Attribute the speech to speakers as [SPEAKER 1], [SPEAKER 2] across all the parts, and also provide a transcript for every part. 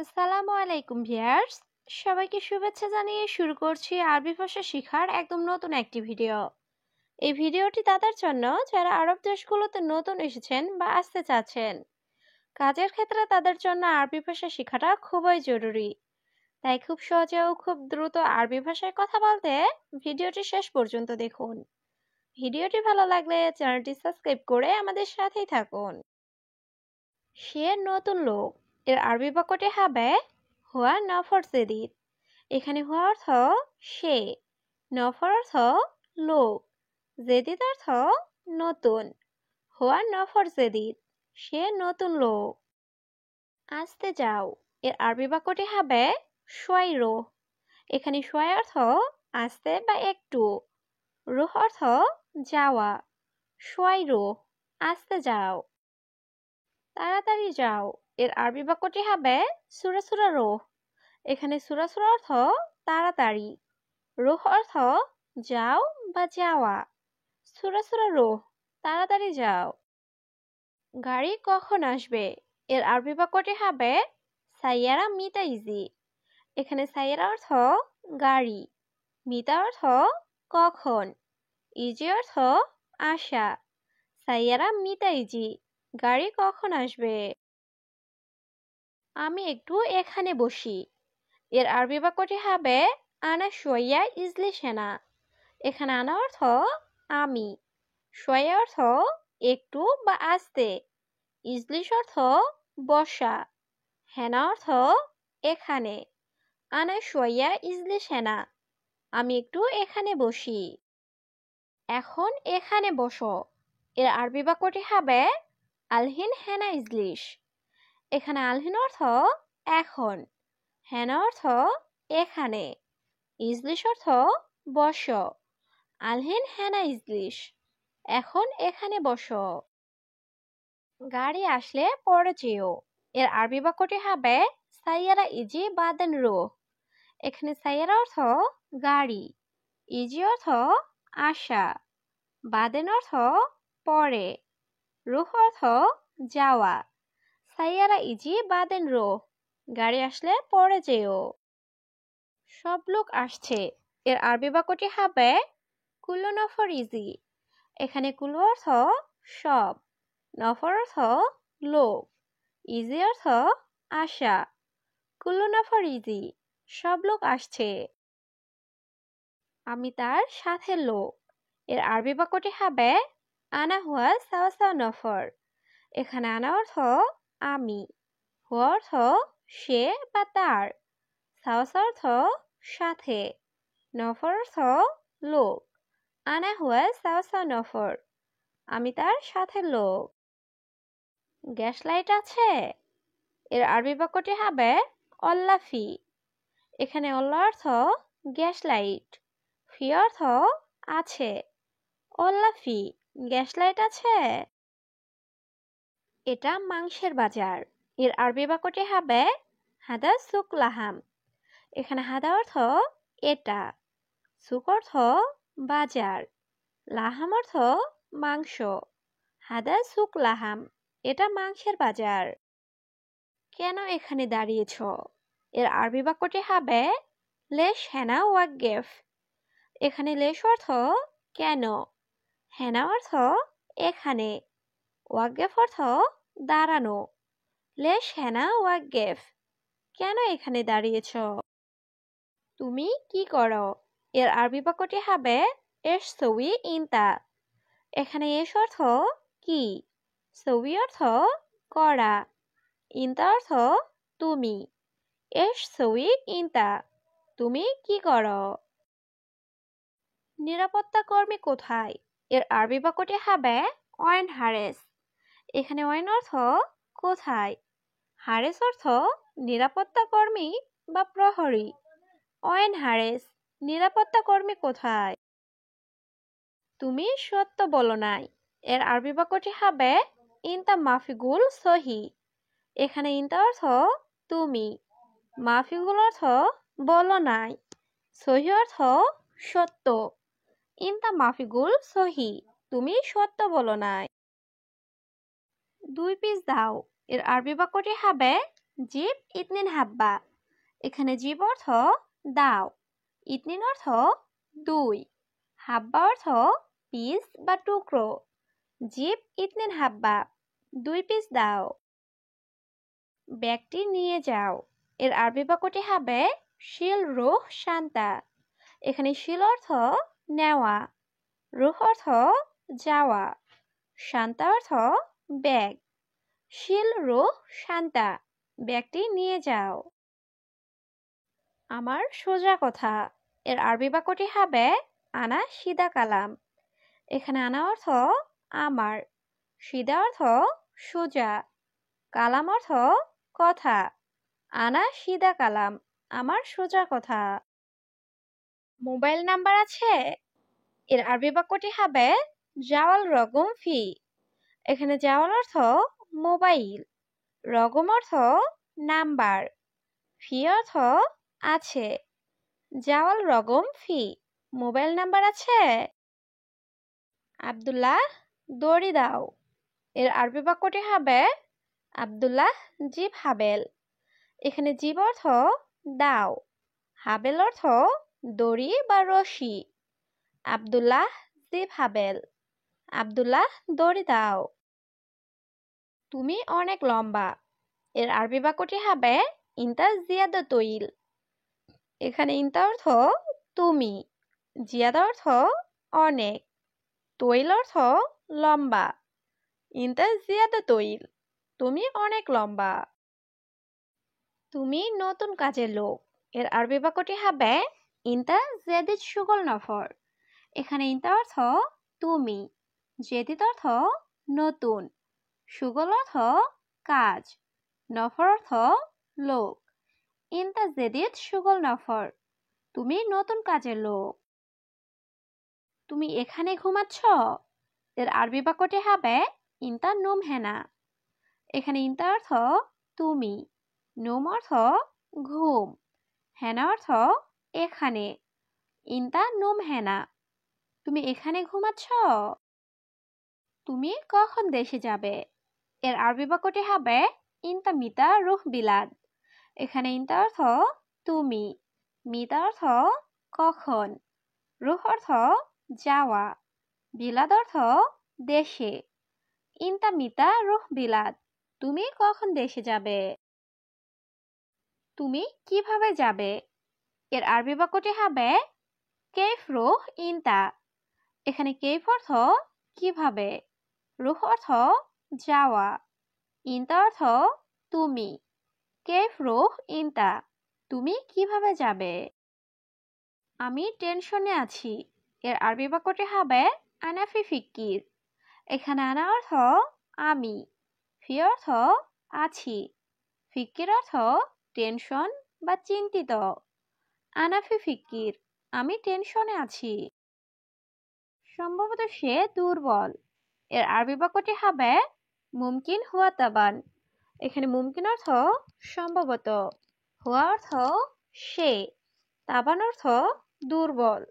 [SPEAKER 1] আসসালামু আলাইকুম ভিউয়ার্স, সবাইকে শুভেচ্ছা জানিয়ে শুরু করছি আরবি ভাষা শেখার একদম নতুন একটি ভিডিও। এই ভিডিওটি তাদের জন্য যারা আরব দেশগুলোতে নতুন এসেছেন বা আসতে চাচ্ছেন। কাজের ক্ষেত্রে তাদের জন্য আরবি ভাষা শেখাটা খুবই জরুরি। তাই খুব সহজে ও খুব দ্রুত আরবি ভাষায় কথা বলতে ভিডিওটি শেষ পর্যন্ত দেখুন। ভিডিওটি ভালো লাগলে চ্যানেলটি সাবস্ক্রাইব করে আমাদের সাথেই থাকুন। সে নতুন লোক এর আরবি বাক্যটি হবে হুয়া নফর জেদিদ। এখানে হুয়া অর্থ সে, নফর অর্থ লোক, জেদিদ অর্থ নতুন। হুয়া নফর জেদিদ, সে নতুন লোক। আসতে যাও এর আরবি বাক্যটি হবে শোয়াই রোহ। এখানে শোয়াই অর্থ আসতে বা একটু, রুহ অর্থ যাওয়া। শোয়াই রোহ, আসতে যাও। তাড়াতাড়ি যাও এর আরবি বাক্যটি হবে সুরা সুরা রোহ। এখানে সুরা সুরা অর্থ তাড়াতাড়ি, রোহ অর্থ যাও বা যাওয়া। সুরা সুরা রোহ, তাড়াতাড়ি যাও। গাড়ি কখন আসবে এর আরবি বাক্যটি হবে সাইয়ারা মিতা ইজি। এখানে সাইয়ারা অর্থ গাড়ি, মিতা অর্থ কখন, ইজি অর্থ আসা। সাইয়ারা মিতা ইজি, গাড়ি কখন আসবে। আমি একটু এখানে বসি এর আরবি বাক্যটি হবে আনা শোয়া ইজলি সেনা। এখানে আনা অর্থ আমি, শোয়া অর্থ একটু বা আসতে, ইজলিশ অর্থ বসা, হেনা অর্থ এখানে। আনা শোয়া ইজলি সেনা, আমি একটু এখানে বসি। এখন এখানে বসো এর আরবি বাক্যটি হবে আলহিন হেনা ইজলিশ। এখানে আলহিন অর্থ এখন, হেনা অর্থ এখানে, ইজলিশ অর্থ বসো। আলহিন হেনা ইজলিশ, এখন এখানে বসো। গাড়ি আসলে পরে যেও এর আরবি বাক্যটি হবে সাইয়ারা ইজি বাদেন রোহ। এখানে সাইয়ারা অর্থ গাড়ি, ইজি অর্থ আসা, বাদেন অর্থ পরে, রুহ অর্থ যাওয়া। সাইয়ারা ইজি বাদেন রোহ, গাড়ি আসলে পরে যেও। সব লোক আসছে এর আরবি বাক্যটি হবে কুল্লু নফর ইজি। এখানে কুল্লু অর্থ সব, নফর অর্থ লোক, ইজি অর্থ আসা। কুল্লু নফর ইজি, সব লোক আসছে। আমি তার সাথে লোক এর আরবি বাক্যটি হবে আনা হুয়া সাওয়া সাওয়া নফর। এখানে আনা অর্থ আমি, হুয়া অর্থ সে বা তার, সাওয়া সাওয়া অর্থ সাথে, নফর অর্থ লোক। আনা হুয়া সাওয়া সাওয়া নফর, আমি তার সাথে লোক। গ্যাস লাইট আছে এর আরবি বাক্যটি হবে অল্লা ফি। এখানে অল্লা অর্থ গ্যাস লাইট, ফি অর্থ আছে। অল্লা ফি, গ্যাস লাইট আছে। এটা মাংসের বাজার এর আরবি বাক্যটি হবে হাদা সুক লাহাম। এখানে হাদা অর্থ এটা, সুক অর্থ বাজার, লাহাম অর্থ মাংস। হাদা সুক লাহাম, এটা মাংসের বাজার। কেন এখানে দাঁড়িয়েছ এর আরবি বাক্যটি হবে লেশ হেনা ওয়াগেফ। এখানে লেশ অর্থ কেন, হেনা অর্থ এখানে, ওয়াগেফ অর্থ দাঁড়ানো। লেশ হেনা ওয়াগেফ, কেন এখানে দাঁড়িয়েছ। তুমি কি করো এর আরবি বাক্যটি হবে এস সউই ইনতা। এখানে এস অর্থ কি, সউই অর্থ করা, ইনতা অর্থ তুমি। এস সউই ইনতা, তুমি কি করো। নিরাপত্তা কর্মী কোথায় এর আরবি বাক্যটি হবে ওয়েন হারেস। এখানে ওয়েন অর্থ কোথায়, হারেস অর্থ নিরাপত্তা কর্মী বা প্রহরী। ওয়েন হারেস, নিরাপত্তা কর্মী কোথায়। তুমি সত্য বলো নাই এর আরবি বাক্যটি হবে ইনতা মাফিগুল সহি। এখানে ইনতা অর্থ তুমি, মাফিগুল অর্থ বলো নাই, সহি অর্থ সত্য। ইনতা মাফিগুল সহি, তুমি সত্য বলো নাই। 2 পিস দাও এর আরবি বাক্যটি হবে জিব ইতনিন হাব্বা। এখানে জিব অর্থ দাও, ইতনিন অর্থ 2, হাব্বা অর্থ পিস বা টুকরো। জিব ইতনিন হাব্বা, 2 পিস দাও। ব্যাগটি নিয়ে যাও। এর আরবি বাক্যটি হবে শিল রুহ শান্তা। এখানে শিল অর্থ নেওয়া, রুহ অর্থ যাওয়া, শান্তা অর্থ ব্যাগ। শিল রুহ শান্তা, ব্যাগটি নিয়ে যাও। আমার সোজা কথা। এর আরবি বাক্যটি হবে আনা সিদা কালাম। এখানে আনা অর্থ আমার, সিদা অর্থ সোজা, কালাম অর্থ কথা। আনা সিদা কালাম, আমার সোজা কথা। মোবাইল নাম্বার আছে? এর আরবি বাক্যটি হবে জাওয়াল রগম ফি। এখানে জাওয়াল অর্থ মোবাইল, রগম অর্থ নাম্বার, ফি অর্থ আছে। জাওয়াল রগম ফি, মোবাইল নাম্বার আছে? আব্দুল্লাহ দড়ি দাও। এর আরবি বাক্যটি হবে আব্দুল্লাহ জিব হাবেল। এখানে জিব অর্থ দাও, হাবেল অর্থ দড়ি বা রশি। আব্দুল্লাহ জিব হাবেল, আব্দুল্লাহ দড়ি দাও। তুমি অনেক লম্বা। এর আরবি বাক্যটি হবে ইনতা জিয়াদা তৈল। এখানে ইনতা অর্থ তুমি, জিয়াদা অর্থ অনেক, তৈল অর্থ লম্বা। ইনতা জিয়াদা তৈল, তুমি অনেক লম্বা। তুমি নতুন কাজের লোক। এর আরবি বাক্যটি হবে ইনতা জেদিদ শুগল নফর। এখানে ইনতা অর্থ তুমি, জেদিদ অর্থ নতুন, শুগল অর্থ কাজ, নফর অর্থ লোক। ইনতা জেদিদ শুগল নফর, তুমি নতুন কাজের লোক। তুমি এখানে ঘুমাচ্ছ? এর আরবি বাক্যটি হবে ইনতা নুম হেনা। এখানে ইনতা অর্থ তুমি, নুম অর্থ ঘুম, হেনা অর্থ এখানে। ইনতা নুম হেনা, তুমি এখানে ঘুমাচ্ছ? তুমি কখন দেশে যাবে? এর আরবি বাক্যটি হবে ইনতা মিতা রুহ বিলাদ। এখানে ইনতা অর্থ তুমি, মিতা অর্থ কখন, রুহ অর্থ যাওয়া, বিলাদ অর্থ দেশে। ইনতা মিতা রুহ বিলাদ, তুমি কখন দেশে যাবে? তুমি কিভাবে যাবে? এর আরবি বাক্যটি হবে কেফ রুহ ইনতা। এখানে কেফ অর্থ কিভাবে, রুহ অর্থ যাওয়া, ইনতা অর্থ তুমি। কেফ রুহ ইনতা, তুমি কিভাবে যাবে? আমি টেনশনে আছি। এর আরবি বাক্যটি হবে আনাফি ফিক্কির। এখানে আনা অর্থ আমি, ফি অর্থ আছি, ফিক্কির অর্থ টেনশন বা চিন্তিত। আনাফি ফিক্কির, আমি টেনশনে আছি। সম্ভবত সে দুর্বল। এর আরবি বাক্যটি হবে মুমকিন হুয়া তাবান। এখানে মুমকিন অর্থ সম্ভবত, হুয়া অর্থ সে, তাবান অর্থ দুর্বল।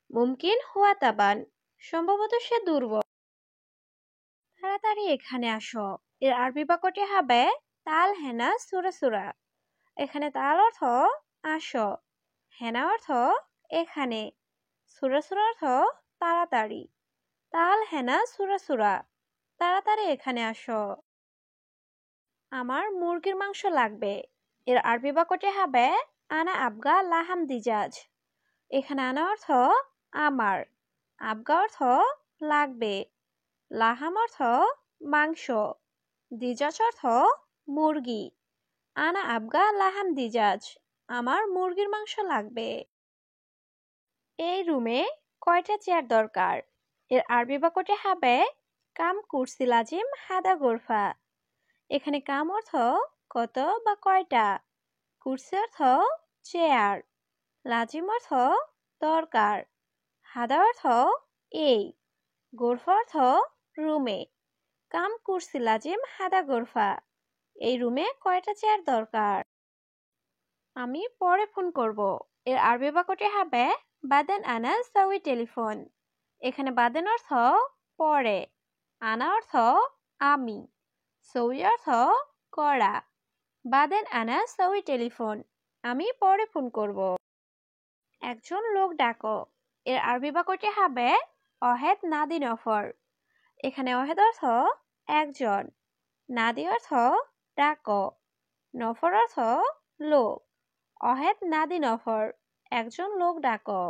[SPEAKER 1] মুমকিন হুয়া তাবান, সম্ভবত সে দুর্বল। তাড়াতাড়ি এখানে আসো। এর আরবি বাক্যটি হবে তাল হেনা সুরা সুরা। এখানে তাল অর্থ আসো, হেনা অর্থ এখানে, সুরা সুরা অর্থ তাড়াতাড়ি। তাল হেনা সুরা সুরা, তাড়াতাড়ি এখানে আসো। আমার মুরগির মাংস লাগবে। এর আরবি বাক্যটি হবে আনা আবগা লাহাম দিজাজ। এখানে আনা অর্থ আমার, আবগা অর্থ লাগবে, লাহাম অর্থ মাংস, দিজাজ অর্থ মুরগি। আনা আবগা লাহাম দিজাজ, আমার মুরগির মাংস লাগবে। এই রুমে কয়টা চেয়ার দরকার? এর আরবি বাক্যটি হবে কাম কুরসি লাজিম হাদা গোরফা। এখানে কাম অর্থ কত বা কয়টা, কুরসি অর্থ চেয়ার, লাজিম অর্থ দরকার, হাদা অর্থ এই, গোরফা অর্থ রুমে। কাম কুরসি লাজিম হাদা গোরফা, এই রুমে কয়টা চেয়ার দরকার? আমি পরে ফোন করব। এর আরবি বাক্যটি হবে বাদেন আনা সাউই টেলিফোন। এখানে বাদেন অর্থ পরে, আনা অর্থ আমি, সৌই অর্থ করা, বাদেন আনা সউই টেলিফোন, আমি পরে ফোন করব। একজন লোক ডাকো, এর আরবি বাক্যটি হবে অহেদ নাদি নফর। এখানে অহেদ অর্থ একজন, নাদি অর্থ ডাকো, নফর অর্থ লোক। অহেদ নাদি নফর, একজন লোক ডাকো।